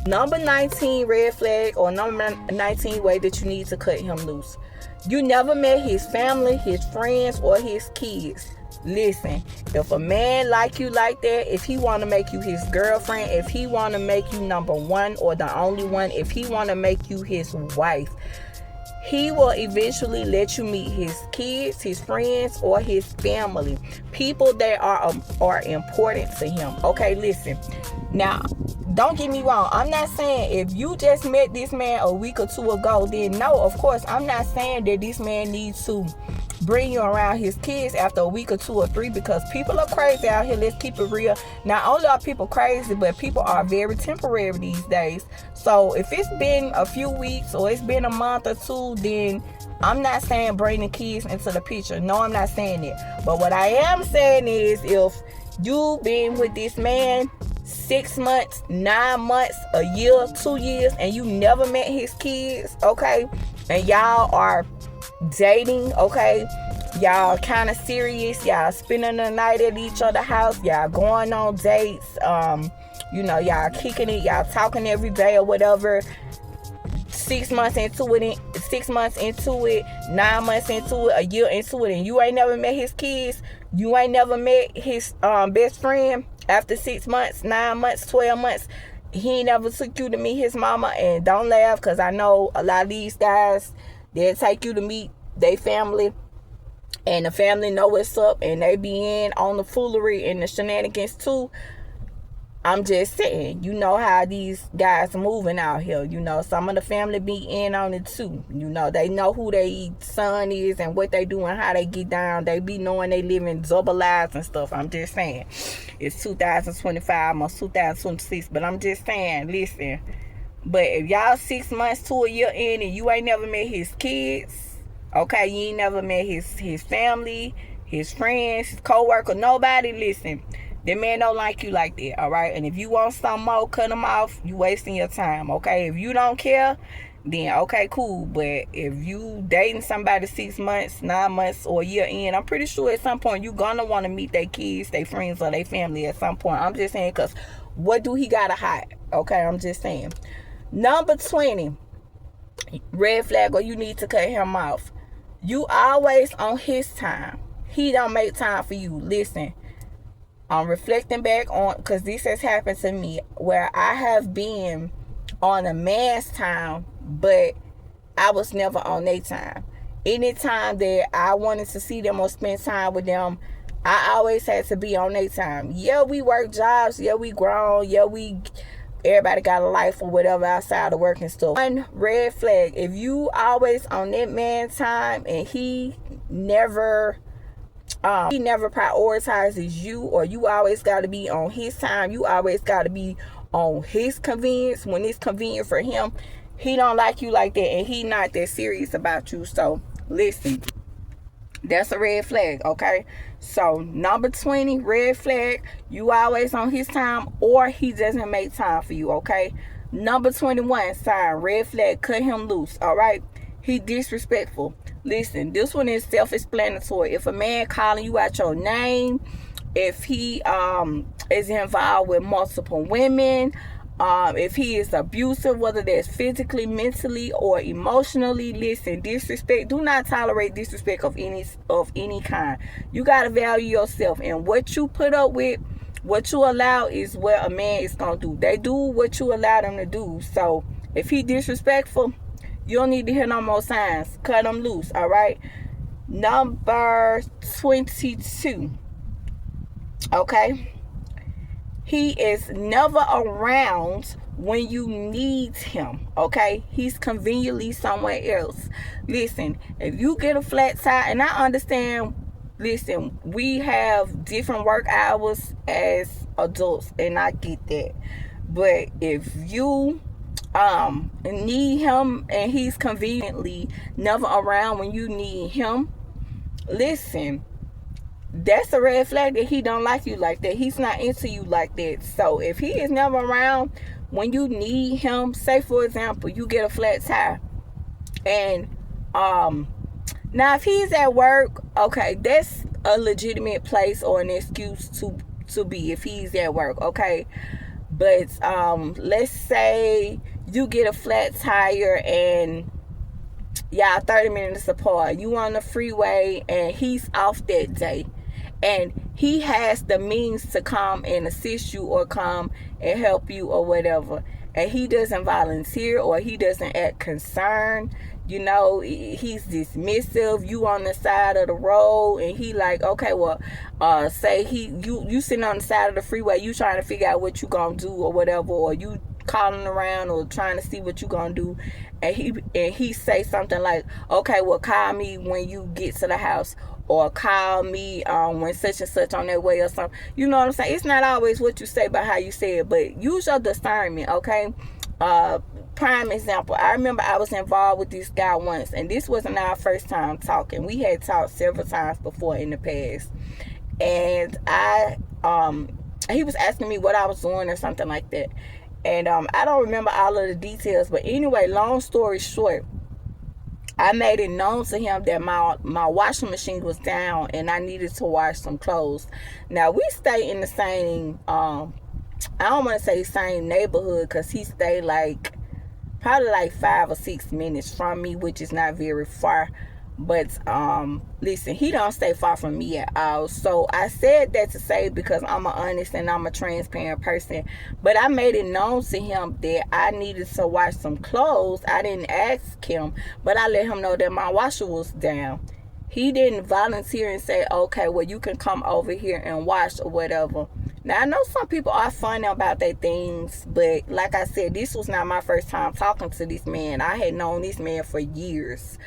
Number 19 red flag, or number 19 way that you need to cut him loose. You never met his family, his friends, or his kids. Listen, if a man like you like that, if he want to make you his girlfriend, if he want to make you number one or the only one, if he want to make you his wife, he will eventually let you meet his kids, his friends, or his family. People that are important to him. Okay, listen. Now, don't get me wrong. I'm not saying if you just met this man a week or two ago, then no, of course, I'm not saying that this man needs to bring you around his kids after a week or two or three, because people are crazy out here. Let's keep it real. Not only are people crazy, but people are very temporary these days. So if it's been a few weeks or it's been a month or two, then I'm not saying bring the kids into the picture. No, I'm not saying it. But what I am saying is, if you've been with this man 6 months, 9 months, a year, 2 years, and you never met his kids, okay, and y'all are dating, okay, y'all kind of serious, y'all spending the night at each other's house, y'all going on dates, y'all kicking it, y'all talking every day or whatever. 6 months into it, 9 months into it, a year into it, and you ain't never met his kids, you ain't never met his best friend after 6 months, 9 months, 12 months. He ain't never took you to meet his mama. And don't laugh, because I know a lot of these guys, they'll take you to meet their family, and the family know what's up, and they be in on the foolery and the shenanigans too. I'm just saying, you know how these guys are moving out here. Some of the family be in on it too. They know who their son is and what they do and how they get down. They be knowing they living double lives and stuff. I'm just saying. It's 2025 or 2026, but I'm just saying, listen. But if y'all 6 months to a year in and you ain't never met his kids, okay, you ain't never met his family, his friends, his co-worker, nobody, listen. The man don't like you like that, all right? And if you want something more, cut him off. You wasting your time, okay? If you don't care, then okay, cool. But if you dating somebody 6 months, 9 months, or a year in, I'm pretty sure at some point you're going to want to meet their kids, their friends, or their family at some point. I'm just saying, because what do he got to hide? Okay, I'm just saying. Number 20, red flag, or you need to cut him off. You always on his time. He don't make time for you. Listen. I'm reflecting back on, because this has happened to me, where I have been on a man's time, but I was never on their time. Anytime that I wanted to see them or spend time with them, I always had to be on their time. Yeah, we work jobs. Yeah, we grown. Yeah, everybody got a life or whatever outside of work and stuff. One red flag, if you always on that man's time and he never prioritizes you, or you always got to be on his time, you always got to be on his convenience when it's convenient for him, he don't like you like that, and he not that serious about you. So listen, that's a red flag, okay? So number 20, red flag, you always on his time, or he doesn't make time for you, okay? Number 21, sign, red flag, cut him loose, all right? He disrespectful. Listen, this one is self-explanatory. If a man calling you out your name, if he is involved with multiple women, if he is abusive, whether that's physically, mentally, or emotionally, listen, disrespect. Do not tolerate disrespect of any kind. You gotta value yourself, and what you put up with, what you allow, is what a man is gonna do. They do what you allow them to do. So if he disrespectful, you don't need to hear no more signs. Cut them loose, all right? Number 22. Okay? He is never around when you need him, okay? He's conveniently somewhere else. Listen, if you get a flat tire, and I understand, listen, we have different work hours as adults, and I get that. But if you need him and he's conveniently never around when you need him, listen, that's a red flag that he don't like you like that. He's not into you like that. So if he is never around when you need him, say for example, you get a flat tire, and now if he's at work, okay, that's a legitimate place or an excuse to be if he's at work, okay? But let's say you get a flat tire and y'all 30 minutes apart. You on the freeway and he's off that day. And he has the means to come and assist you or come and help you or whatever. And he doesn't volunteer or he doesn't act concerned. You know, he's dismissive. You on the side of the road and he like, okay, well, say you sitting on the side of the freeway, you trying to figure out what you gonna do or whatever, or you calling around or trying to see what you gonna do, and he say something like, okay, well, call me when you get to the house, or call me when such and such on their way or something. You know what I'm saying? It's not always what you say but how you say it, but use your discernment, okay? Prime example, I remember I was involved with this guy once, and this wasn't our first time talking. We had talked several times before in the past, and he was asking me what I was doing or something like that. And I don't remember all of the details, but anyway, long story short, I made it known to him that my washing machine was down and I needed to wash some clothes. Now, we stay in the same, I don't want to say same neighborhood, because he stayed probably 5 or 6 minutes from me, which is not very far. But listen, he don't stay far from me at all. So I said that to say, because I'm an honest and I'm a transparent person. But I made it known to him that I needed to wash some clothes. I didn't ask him, but I let him know that my washer was down. He didn't volunteer and say, okay, well, you can come over here and wash or whatever. Now, I know some people are funny about their things, but like I said, this was not my first time talking to this man. I had known this man for years.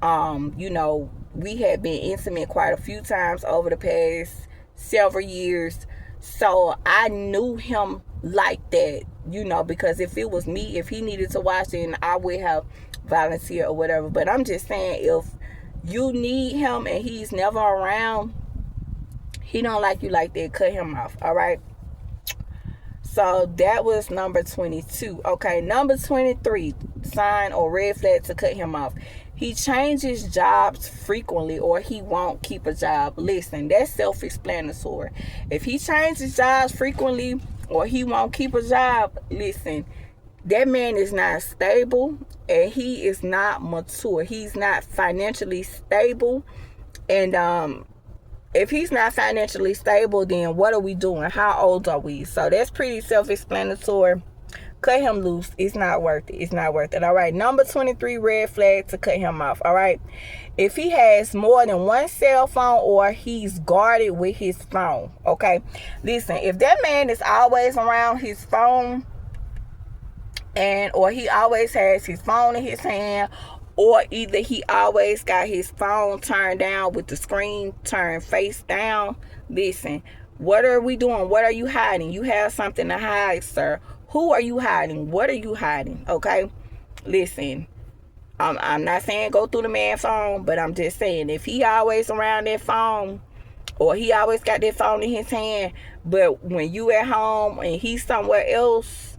You know, we had been intimate quite a few times over the past several years. So I knew him like that, you know, because if it was me, if he needed to wash it, I would have volunteered or whatever. But I'm just saying, if you need him and he's never around, he don't like you like that, cut him off, all right? So that was number 22. Okay, number 23, sign or red flag to cut him off. He changes jobs frequently, or he won't keep a job. Listen, that's self-explanatory. If he changes jobs frequently or he won't keep a job, listen, that man is not stable and he is not mature. He's not financially stable. And if he's not financially stable, then what are we doing? How old are we? So that's pretty self-explanatory. Cut him loose. It's not worth it. It's not worth it. All right. Number 23, red flag to cut him off. All right. If he has more than one cell phone or he's guarded with his phone. Okay. Listen, if that man is always around his phone, or he always has his phone in his hand, or either he always got his phone turned down with the screen turned face down, listen, what are we doing? What are you hiding? You have something to hide, sir. Who are you hiding? What are you hiding? Okay? Listen, I'm not saying go through the man's phone, but I'm just saying, if he always around that phone, or he always got that phone in his hand, but when you at home and he's somewhere else,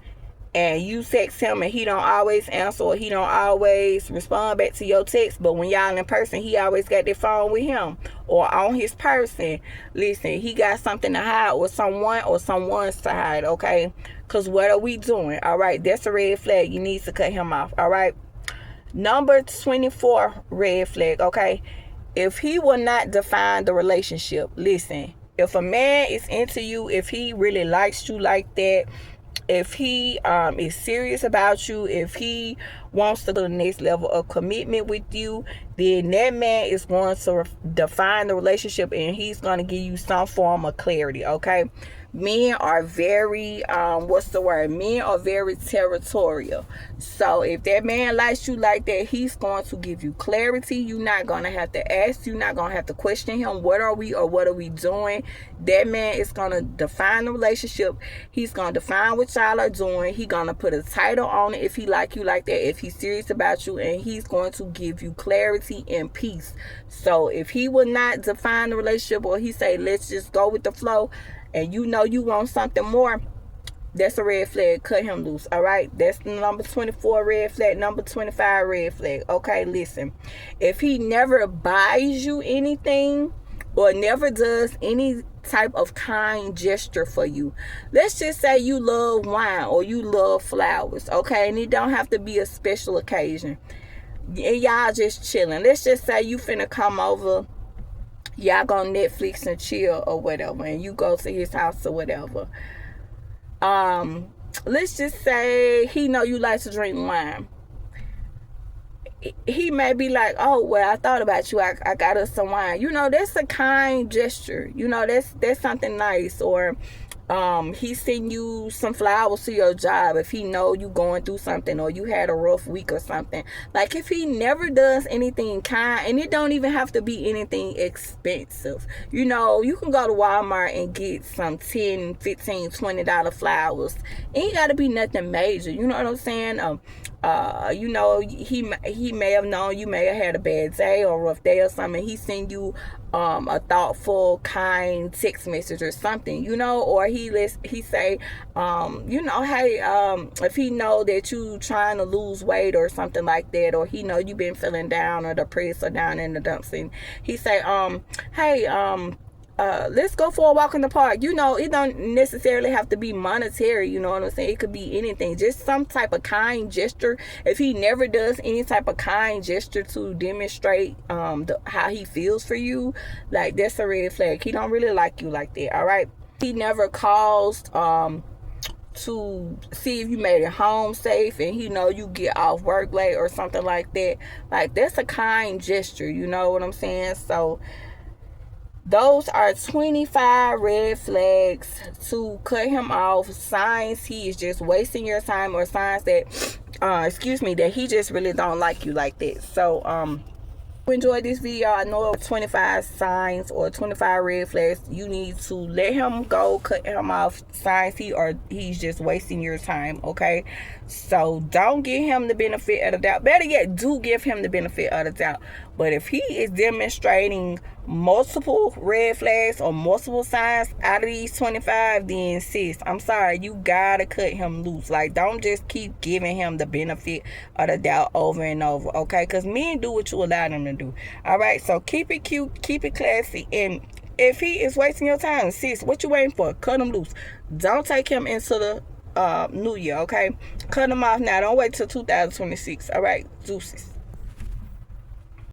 and you text him and he don't always answer, or he don't always respond back to your text, but when y'all in person, he always got that phone with him or on his person, listen, he got something to hide, or someone's to hide, okay? Because what are we doing? All right, that's a red flag. You need to cut him off, all right? Number 24, red flag, okay? If he will not define the relationship, listen, if a man is into you, if he really likes you like that, if he is serious about you, if he wants to go to the next level of commitment with you, then that man is going to define the relationship, and he's going to give you some form of clarity, okay? Men are very, men are very territorial. So if that man likes you like that, he's going to give you clarity. You're not going to have to ask. You're not going to have to question him. What are we, or what are we doing? That man is going to define the relationship. He's going to define what y'all are doing. He's going to put a title on it if he like you like that, if he's serious about you, and he's going to give you clarity and peace. So if he will not define the relationship, or he say, let's just go with the flow, and you know you want something more, that's a red flag. Cut him loose, all right? That's number 24, red flag. Number 25, red flag. Okay, listen. If he never buys you anything, or never does any type of kind gesture for you. Let's just say you love wine or you love flowers, okay? And it don't have to be a special occasion. And y'all just chilling. Let's just say you finna come over, y'all go Netflix and chill or whatever, and you go to his house or whatever. Let's just say he know you like to drink wine. He may be like, oh, well, I thought about you, I got us some wine. You know, that's a kind gesture. You know, that's something nice. Or he send you some flowers to your job if he know you going through something or you had a rough week or something. Like, if he never does anything kind, and it don't even have to be anything expensive. You know, you can go to Walmart and get some $10, $15, $20 flowers. Ain't got to be nothing major. You know what I'm saying? You know, he may have known you may have had a bad day or a rough day or something. He send you a thoughtful, kind text message or something, you know, or he say, you know, hey, if he know that you trying to lose weight or something like that, or he know you been feeling down or depressed or down in the dumps, and he say, hey, let's go for a walk in the park. You know, it don't necessarily have to be monetary, you know what I'm saying? It could be anything, just some type of kind gesture. If he never does any type of kind gesture to demonstrate how he feels for you, like, that's a red flag. He don't really like you like that. All right, he never calls to see if you made it home safe, and he know you get off work late or something like that. Like, that's a kind gesture, you know what I'm saying? So those are 25 red flags to cut him off. Signs he is just wasting your time, or signs that, that he just really don't like you like that. So, enjoyed this video. I know 25 signs or 25 red flags. You need to let him go, cut him off. Signs he's just wasting your time, okay? So don't give him the benefit of the doubt. Better yet, do give him the benefit of the doubt. But if he is demonstrating multiple red flags or multiple signs out of these 25, then sis, I'm sorry, you gotta cut him loose. Like, don't just keep giving him the benefit of the doubt over and over, okay? Because men do what you allow them to do. All right, so keep it cute, keep it classy, and if he is wasting your time, sis, what you waiting for? Cut him loose. Don't take him into the new year, okay? Cut him off now. Don't wait till 2026. All right, deuces.